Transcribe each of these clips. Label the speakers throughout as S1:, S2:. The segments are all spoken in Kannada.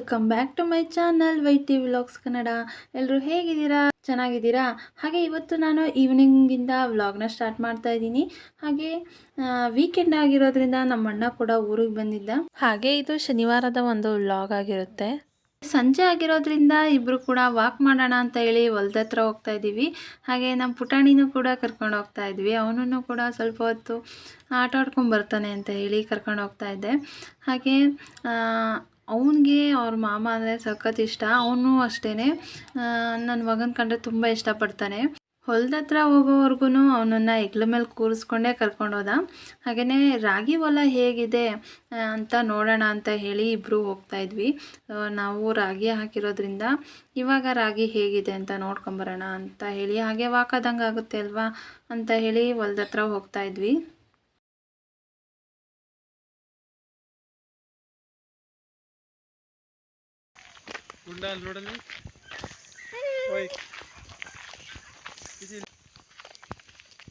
S1: Welcome back to my channel YT vlogs Kannada. ಎಲ್ಲರೂ ಹೇಗಿದ್ದೀರಾ? ಚೆನ್ನಾಗಿದ್ದೀರಾ? ಹಾಗೆ ಇವತ್ತು ನಾನು ಈವ್ನಿಂಗಿಂದ ವ್ಲಾಗ್ನ ಸ್ಟಾರ್ಟ್ ಮಾಡ್ತಾ ಇದ್ದೀನಿ. ಹಾಗೆ ವೀಕೆಂಡ್ ಆಗಿರೋದ್ರಿಂದ ನಮ್ಮ ಅಣ್ಣ ಕೂಡ ಊರಿಗೆ ಬಂದಿದ್ದ. ಹಾಗೆ ಇದು ಶನಿವಾರದ ಒಂದು ವ್ಲಾಗ್ ಆಗಿರುತ್ತೆ. ಸಂಜೆ ಆಗಿರೋದ್ರಿಂದ ಇಬ್ಬರು ಕೂಡ ವಾಕ್ ಮಾಡೋಣ ಅಂತ ಹೇಳಿ ಹೊಲ್ದ ಹತ್ರ ಹೋಗ್ತಾ ಇದ್ದೀವಿ. ಹಾಗೆ ನಮ್ಮ ಪುಟಾಣಿನೂ ಕೂಡ ಕರ್ಕೊಂಡು ಹೋಗ್ತಾ ಇದ್ವಿ. ಅವನನ್ನು ಕೂಡ ಸ್ವಲ್ಪ ಹೊತ್ತು ಆಟ ಆಡ್ಕೊಂಡು ಬರ್ತಾನೆ ಅಂತ ಹೇಳಿ ಕರ್ಕೊಂಡು ಹೋಗ್ತಾ ಇದ್ದೆ. ಹಾಗೆ ಅವನಿಗೆ ಅವ್ರ ಮಾಮ ಅಂದರೆ ಸಖತ್ ಇಷ್ಟ. ಅವನು ಅಷ್ಟೇ ನನ್ನ ಮಗನ ಕಂಡ್ರೆ ತುಂಬ ಇಷ್ಟಪಡ್ತಾನೆ. ಹೊಲದ ಹತ್ರ ಹೋಗೋವರೆಗೂ ಅವನನ್ನು ಹೆಗ್ಲ ಮೇಲೆ ಕೂರಿಸ್ಕೊಂಡೇ ಕರ್ಕೊಂಡು ಹೋದ. ಹಾಗೆಯೇ ರಾಗಿ ಹೊಲ ಹೇಗಿದೆ ಅಂತ ನೋಡೋಣ ಅಂತ ಹೇಳಿ ಇಬ್ಬರು ಹೋಗ್ತಾ ಇದ್ವಿ. ನಾವು ರಾಗಿ ಹಾಕಿರೋದ್ರಿಂದ ಇವಾಗ ರಾಗಿ ಹೇಗಿದೆ ಅಂತ ನೋಡ್ಕೊಂಬರೋಣ ಅಂತ ಹೇಳಿ, ಹಾಗೆ ವಾಕಾದಂಗೆ ಆಗುತ್ತೆ ಅಲ್ವಾ ಅಂತ ಹೇಳಿ ಹೊಲದ ಹತ್ರ ಹೋಗ್ತಾ ಇದ್ವಿ.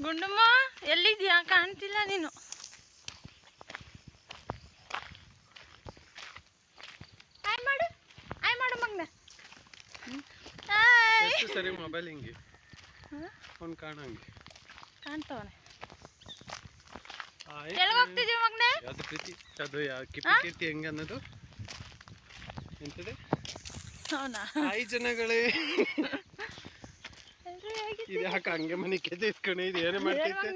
S1: ಗುಂಡಮ್ಮ ಎಲ್ಲಿದ್ಯಾ? ಕಾಣ್ತಿಲ್ಲ ನೀನು. ಆಯ್ ಮಾಡು ಮಗ್ನ.
S2: ಸರಿ ಮೊಬೈಲ್ ಹಿಂಗೆ ಅವ್ನು ಕಾಣಂಗೆ
S1: ಕಾಣ್ತವನೆ. ಎಲ್ಲಿಗೆ ಹೋಗ್ತಿದೀವಿ ಮಗ್ನೆ?
S2: ಯಾವ್ದು ಪ್ರೀತಿ ಅದು ಕಿಪಿ ಕೀರ್ತಿ ಹೆಂಗೆ ಅನ್ನೋದು ಎಂತದೆ?
S1: ಅವನಾ?
S2: ಹಾಯ್ ಜನಗಳೇ, ಇದು ಯಾಕೆ ಹಂಗೆ ಮನೆ ಕೆದೆ ಇಸ್ಕೊಂಡೆ? ಇದು ಏನೇ ಮಾಡ್ತೈತೆ?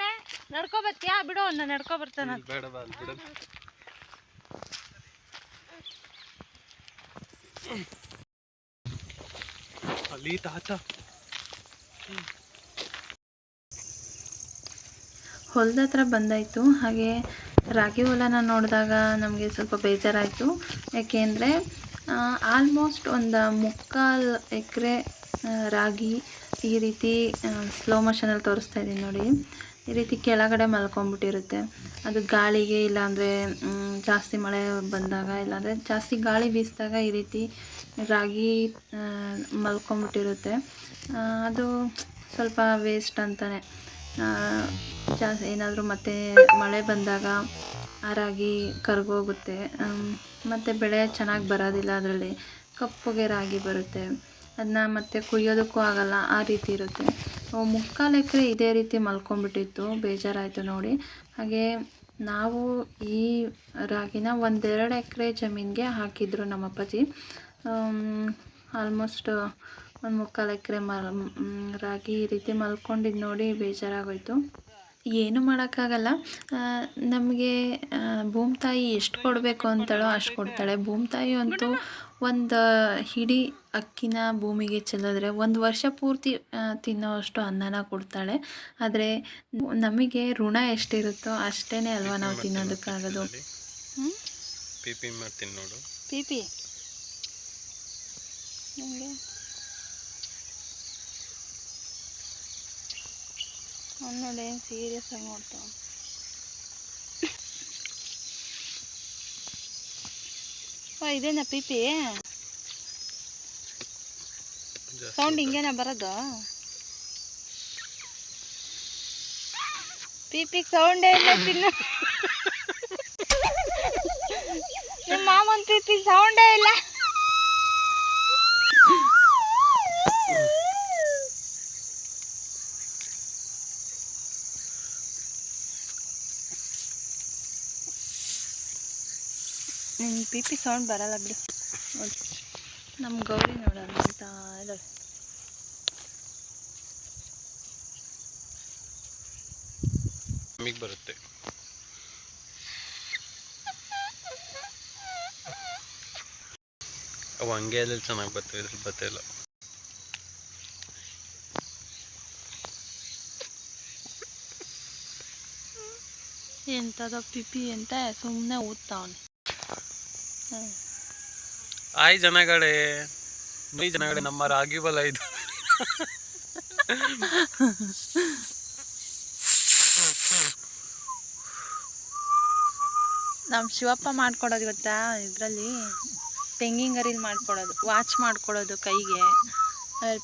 S1: ನಡ್ಕೊ ಬರ್ತೀಯಾ? ಬಿಡು, ಅವ್ನ ನಡ್ಕೊ ಬರ್ತಾನ.
S2: ಬೇಡ ಬಾ ಅಲ್ಲಿ ಬಿಡ. ಅಲ್ಲಿ ತಾತ
S1: ಹೊಲದ ಹತ್ರ ಬಂದಾಯಿತು. ಹಾಗೆ ರಾಗಿ ಹೊಲನ ನೋಡಿದಾಗ ನಮಗೆ ಸ್ವಲ್ಪ ಬೇಜಾರಾಯಿತು. ಯಾಕೆಂದರೆ ಆಲ್ಮೋಸ್ಟ್ ಒಂದು 3/4 ಎಕರೆ ರಾಗಿ ಈ ರೀತಿ ಸ್ಲೋ ಮೋಷನಲ್ಲಿ ತೋರಿಸ್ತಾ ಇದ್ದೀನಿ ನೋಡಿ. ಈ ರೀತಿ ಕೆಳಗಡೆ ಮಲ್ಕೊಂಡ್ಬಿಟ್ಟಿರುತ್ತೆ. ಅದು ಗಾಳಿಗೆ, ಇಲ್ಲಾಂದರೆ ಜಾಸ್ತಿ ಮಳೆ ಬಂದಾಗ, ಇಲ್ಲಾಂದರೆ ಜಾಸ್ತಿ ಗಾಳಿ ಬೀಸಿದಾಗ ಈ ರೀತಿ ರಾಗಿ ಮಲ್ಕೊಂಡ್ಬಿಟ್ಟಿರುತ್ತೆ. ಅದು ಸ್ವಲ್ಪ ವೇಸ್ಟ್ ಅಂತಲೇ. ಜಾಸ್ತಿ ಏನಾದರೂ ಮತ್ತೆ ಮಳೆ ಬಂದಾಗ ಆ ರಾಗಿ ಕರಗೋಗುತ್ತೆ, ಮತ್ತು ಬೆಳೆ ಚೆನ್ನಾಗಿ ಬರೋದಿಲ್ಲ. ಅದರಲ್ಲಿ ಕಪ್ಪಗೆ ರಾಗಿ ಬರುತ್ತೆ. ಅದನ್ನ ಮತ್ತೆ ಕುಯ್ಯೋದಕ್ಕೂ ಆಗಲ್ಲ, ಆ ರೀತಿ ಇರುತ್ತೆ. 3/4 ಎಕರೆ ಇದೇ ರೀತಿ ಮಲ್ಕೊಂಡ್ಬಿಟ್ಟಿತ್ತು. ಬೇಜಾರಾಯಿತು ನೋಡಿ. ಹಾಗೆ ನಾವು ಈ ರಾಗಿನ 1-2 ಎಕರೆ ಜಮೀನಿಗೆ ಹಾಕಿದ್ರು ನಮ್ಮ ಅಪ್ಪಾಜಿ. ಆಲ್ಮೋಸ್ಟ್ 1/4 ಎಕರೆ ರಾಗಿ ಈ ರೀತಿ ಮಲ್ಕೊಂಡಿದ್ದು ನೋಡಿ ಬೇಜಾರಾಗೋಯ್ತು. ಏನು ಮಾಡೋಕ್ಕಾಗಲ್ಲ. ನಮಗೆ ಭೂಮಿ ತಾಯಿ ಎಷ್ಟು ಕೊಡಬೇಕು ಅಂತಾಳೋ ಅಷ್ಟು ಕೊಡ್ತಾಳೆ. ಭೂಮಿ ತಾಯಿ ಅಂತೂ ಒಂದು ಹಿಡಿ ಅಕ್ಕಿನ ಭೂಮಿಗೆ ಚೆಲ್ಲಿದ್ರೆ 1 ವರ್ಷ ಪೂರ್ತಿ ತಿನ್ನೋವಷ್ಟು ಅನ್ನನ ಕೊಡ್ತಾಳೆ. ಆದರೆ ನಮಗೆ ಋಣ ಎಷ್ಟಿರುತ್ತೋ ಅಷ್ಟೇ ಅಲ್ವಾ ನಾವು ತಿನ್ನೋದಕ್ಕಾಗೋದು.
S2: ಪಿಪಿ ಮಾಡ್ತೀನಿ ನೋಡು.
S1: ಪಿಪಿ ನನಗೆ ನೋಡಿ, ಏನು ಸೀರಿಯಸ್ ಆಗಿ ನೋಡ್ತಾವ. ಇದೇನಾ ಪಿಪಿ ಸೌಂಡ್? ಹಿಂಗೇನ ಬರೋದು? ಪಿಪಿಗೆ ಸೌಂಡೇ ಇಲ್ಲ. ತಿನ್ನು. ನಿಮ್ಮ ಮಾಮನ್ ಪಿಪಿ ಸೌಂಡೇ ಇಲ್ಲ. ನಿನ್ನ ಪಿಪಿ ಸೌಂಡ್ ಬರಲ್ಲ ಬಿಡು. ನೋಡಿ ನಮ್ಮ ಗೌರಿ ನೋಡೋಣ ಅಂತ ಇದ್ದಾಳೆ.
S2: ನಮಗೆ ಬರುತ್ತೆ. ಅವು ಹಂಗೆ ಎಲ್ಲ ಚೆನ್ನಾಗಿ ಬರ್ತವೆ, ಇದ್ರಲ್ಲಿ ಬರ್ತಾಯಿಲ್ಲ.
S1: ಎಂಥದ ಪಿಪಿ ಅಂತ ಸುಮ್ಮನೆ ಊದ್ತಾವನೆ.
S2: ಹಾಯ್ ಜನಗಳೇ, ನಮ್ಮ ರಾಗಿ ಹೊಲ ಇದು.
S1: ನಮ್ಮ ಶಿವಪ್ಪ ಮಾಡ್ಕೊಡೋದು ಗೊತ್ತಾ? ಇದರಲ್ಲಿ ತೆಂಗಿನ ಗರಿಲಿ ಮಾಡ್ಕೊಡೋದು, ವಾಚ್ ಮಾಡ್ಕೊಡೋದು ಕೈಗೆ,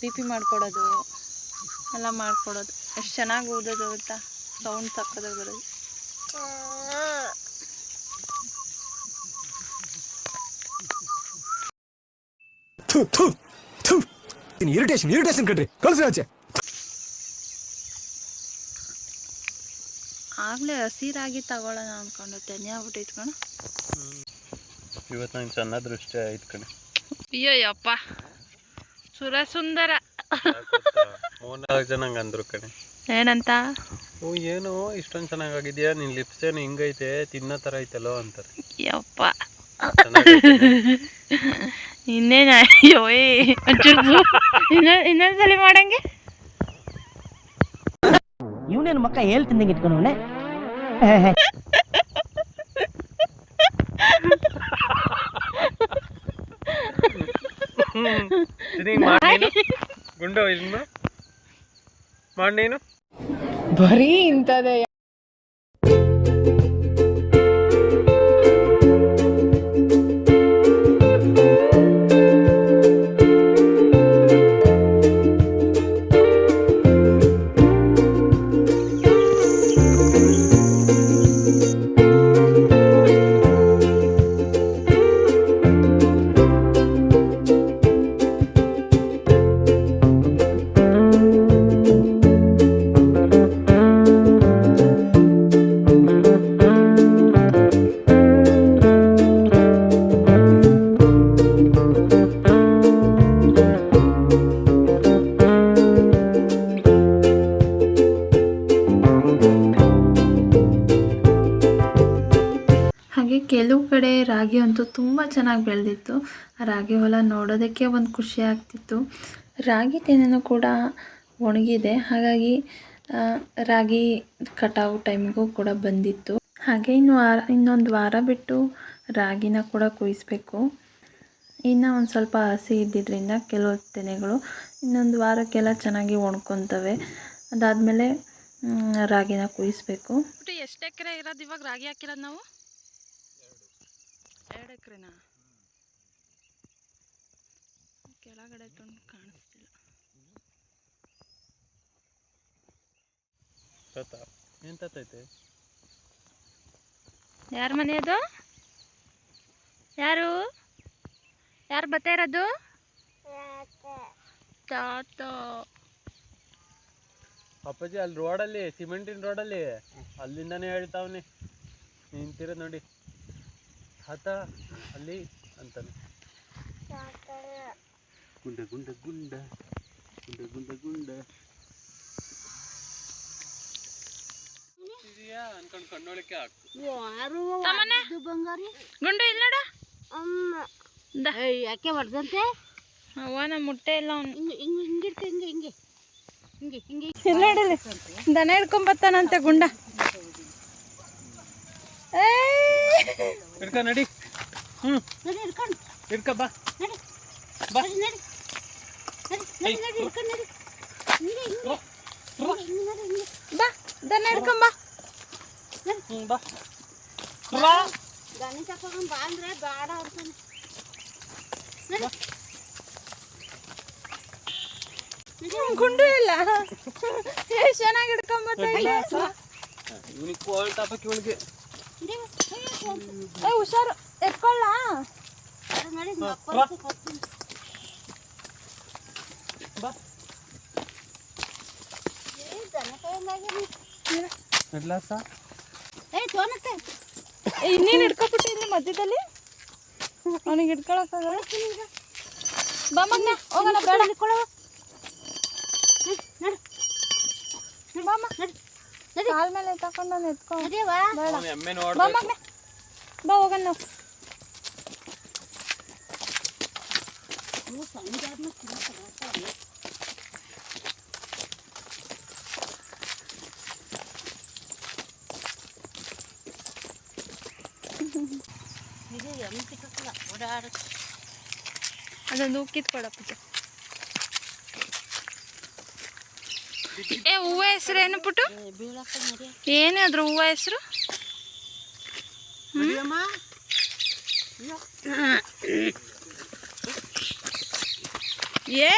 S1: ಪಿಪಿ ಮಾಡ್ಕೊಡೋದು ಎಲ್ಲ ಮಾಡ್ಕೊಡೋದು. ಎಷ್ಟು ಚೆನ್ನಾಗಿ ಊದೋದು ಗೊತ್ತಾ? ಸೌಂಡ್ ಸಕ್ಕದಾಗಿ ಬರೋದು.
S3: ಇರಿಟೇಷನ್ ಕಣ್ರಿ, ಕಳ್ಸಿ ಆಚೆ.
S1: ಆಗ್ಲೇ ಹಸಿರಾಗಿ ತಗೊಳ್ಳೋಣ ಅನ್ಕೊಂಡು ತೆನೆ ಆಗ್ಬಿಟ್ಟೈತ್ ಕಣ.
S2: ಇವತ್ತು ನಂಗೆ ಚೆನ್ನಾದ ದೃಷ್ಟಿ ಆಯ್ತು ಕಣೆ.
S1: ಅಯ್ಯೋಯಪ್ಪ ಸುರ ಸುಂದರ.
S2: 3-4 ಜನ ಹಂಗೆ ಅಂದ್ರು ಕಣೆ.
S1: ಏನಂತ?
S2: ಓ ಏನೋ ಇಷ್ಟೊಂದು ಚೆನ್ನಾಗಿದ್ಯಾ, ನಿನ್ನ ಲಿಪ್ಸ್ ಏನು ಹಿಂಗೈತೆ, ತಿನ್ನೋ ಥರ ಐತಲ್ಲೋ ಅಂತಾರೆ.
S1: ಯಪ್ಪ ಇನ್ನೇನ? ಅಯ್ಯೋ ಇನ್ನೊಂದ್ಸಲಿ ಮಾಡಂಗೆ.
S4: ಇವನೇನು ಮಕ್ಕ ಹೇಳ್ತಿದ್ದಂಗೆ ಇಟ್ಕೊಂಡವನೆ.
S2: ಗುಂಡು ಇನ್ನು ಮಾಡಿ ನೀನು
S1: ಬರೀ ಇಂಥದೇ. ಹಾಗೆ ಕೆಲವು ಕಡೆ ರಾಗಿ ಅಂತೂ ತುಂಬ ಚೆನ್ನಾಗಿ ಬೆಳೆದಿತ್ತು. ಆ ರಾಗಿ ಹೊಲ ನೋಡೋದಕ್ಕೆ ಒಂದು ಖುಷಿ ಆಗ್ತಿತ್ತು. ರಾಗಿ ತೆನೆನೂ ಕೂಡ ಒಣಗಿದೆ, ಹಾಗಾಗಿ ರಾಗಿ ಕಟಾವು ಟೈಮಿಗೂ ಕೂಡ ಬಂದಿತ್ತು. ಹಾಗೆ ಇನ್ನೊಂದು ವಾರ ಬಿಟ್ಟು ರಾಗಿನ ಕೂಡ ಕೊಯ್ಸ್ಬೇಕು. ಇನ್ನು ಒಂದು ಸ್ವಲ್ಪ ಹಸಿ ಇದ್ದಿದ್ದರಿಂದ ಕೆಲವು ತೆನೆಗಳು ಇನ್ನೊಂದು ವಾರಕ್ಕೆಲ್ಲ ಚೆನ್ನಾಗಿ ಒಣ್ಕೊತವೆ. ಅದಾದಮೇಲೆ ರಾಗಿನ ಕೊಯ್ಸ್ಬೇಕು. ಎಷ್ಟು ಎಕರೆ ಇರೋದು ಇವಾಗ ರಾಗಿ ಹಾಕಿರೋದು ನಾವು? 2 ಎಕರೆನಾ? ಕೆಳಗಡೆ ತಂದು ಕಾಣಿಸ್ತಿಲ್ಲ.
S2: ಎಂತೈತೆ?
S1: ಯಾರ ಮನೆ ಅದು? ಯಾರು ಬರ್ತಾ ಇರೋದು? ತಾತ.
S2: ಅಪ್ಪಾಜಿ ಅಲ್ಲಿ ರೋಡಲ್ಲಿ, ಸಿಮೆಂಟಿನ ರೋಡಲ್ಲಿ, ಅಲ್ಲಿಂದಾನೇ ಹೇಳ್ತಾವನೆ ನಿಂತಿರೋ ನೋಡಿ, ಹತ ಅಲ್ಲಿ ಅಂತಾನೆ. ಗುಂಡ ಗುಂಡ ಗುಂಡ ಗುಂಡ ಗುಂಡ ಗುಂಡ ಇದೆಯಾ ಅನ್ಕೊಂಡು ಕಣ್ಣೊಳಕ್ಕೆ ಹಾಕು.
S1: ಗುಂಡು ಇಲ್ಲ ನೋಡ.
S5: ಯಾಕೆ ಹೊಡೆದಂತೆ
S1: ಅವನ ಮುಟ್ಟೆ ಇಲ್ಲ ಅವನು.
S5: ಹಿಂಗಿಡ್ತ ಹಿಂಗೆ ಹಿಂಗೆ ಹಿಂಗೆ ಹಿಂಗೆ
S1: ಇಲ್ಲ ನೋಡಲಿ, ದನ ಹಿಡ್ಕೊಂಬತ್ತಾನಂತೆ ಗುಂಡ.
S2: ಹಿಡ್ಕ ನಡಿ.
S5: ನಡಿ ಹಿಡ್ಕೊಂಡು
S2: ಹಿಡ್ಕ ಬಾ
S5: ನಡಿ
S2: ಬಾ
S5: ನಡಿ ನಡಿ ನಡಿ ನಡಿ ಹಿಡ್ಕೊಂಡು ನಡಿ. ಹಿಂಗೆ ಹಿಂಗೆ ಹಿಂಗೆ ನಡಿ ಹಿಂಗೆ
S1: ಬಾ ದನ ಹಿಡ್ಕೊಂಬ.
S2: ಬಾ
S5: ಗಣಿ ತಗೊಂಡು ಬಾ ಅಂದ್ರೆ ಬೇಡ ಅವ್ರ್ತಾನೆ.
S1: ಗುಂಡು ಇಲ್ಲ, ಎಷ್ಟು ಚೆನ್ನಾಗಿ ಹಿಡ್ಕೊಂಬತ್ತ.
S2: ಇವನಿಗೆ ಕೋಲ್ ಟಾಪಕ್ಕೆ ಇವಳಿಗೆ
S1: ಹುಷಾರು, ಎತ್ಕೊಳ್ಳ.
S5: ನಡಿ
S2: ಬಾ
S5: ದನ ಕೈಯಂಗಾಗಿ
S2: ಇಡ್ಲಾಸ.
S5: ತೋನತ್ತೆ
S1: ಇನ್ನೇನು ಹಿಡ್ಕೊಬಿಟ್ಟು ಇಲ್ಲಿ ಮಧ್ಯದಲ್ಲಿ ಅವನಿಗೆ ಹಿಡ್ಕೊಳಕ್ಕಾಗಲ್ಲ. ಬಾ ಮಗ್ನ ಹೋಗೋಣ, ಬೇಡ ಬಾಮ, ಕಾಲ ಮೇಲೆ ತಕೊಂಡು ನಾನು ಎತ್ಕೊ. ಬೇಡ
S2: ಎಮ್ಮೆ
S1: ಬಾ
S2: ನೋಡ್ಬೇಕು.
S1: ಮಗ್ನ, ಬಾ ಹೋಗೋಣ ನಾವು. ಅದೊಂದು ಕಿತ್ಕೊಡಪ್ಪ. ಹೂವ ಹೆಸರು ಏನು ಪುಟ್ಟು? ಏನು ಅದ್ರ ಹೂವ ಹೆಸರು? ಏ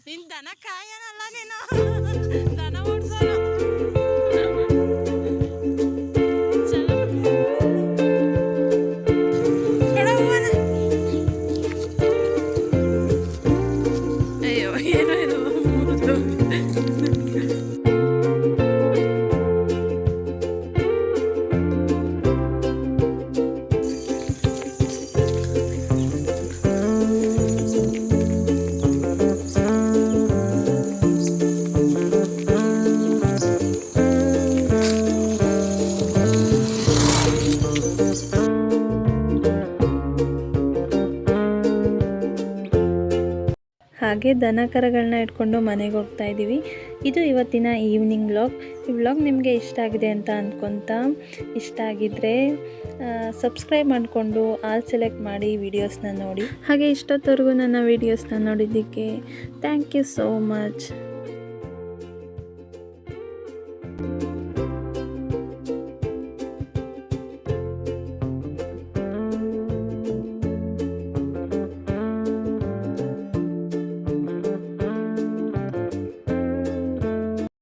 S1: ನಿನ್ ದನ ಕಾಯನಲ್ಲ, ನೀನು ದನ ಓಡ್ಸೋನು. ಹಾಗೆ ದನ ಕರುಗಳನ್ನ ಇಟ್ಕೊಂಡು ಮನೆಗೆ ಹೋಗ್ತಾ ಇದ್ದೀವಿ. ಇದು ಇವತ್ತಿನ ಈವ್ನಿಂಗ್ ವ್ಲಾಗ್. ಈ ವ್ಲಾಗ್ ನಿಮಗೆ ಇಷ್ಟ ಆಗಿದೆ ಅಂತ ಅಂದ್ಕೊತಾ, ಇಷ್ಟ ಆಗಿದ್ದರೆ ಸಬ್ಸ್ಕ್ರೈಬ್ ಮಾಡಿಕೊಂಡು ಆಲ್ ಸೆಲೆಕ್ಟ್ ಮಾಡಿ ವಿಡಿಯೋಸ್ನ ನೋಡಿ. ಹಾಗೆ ಇಷ್ಟೊತ್ತವರೆಗೂ ನನ್ನ ವಿಡಿಯೋಸ್ನ ನೋಡಿದ್ದಕ್ಕೆ ಥ್ಯಾಂಕ್ ಯು ಸೋ ಮಚ್.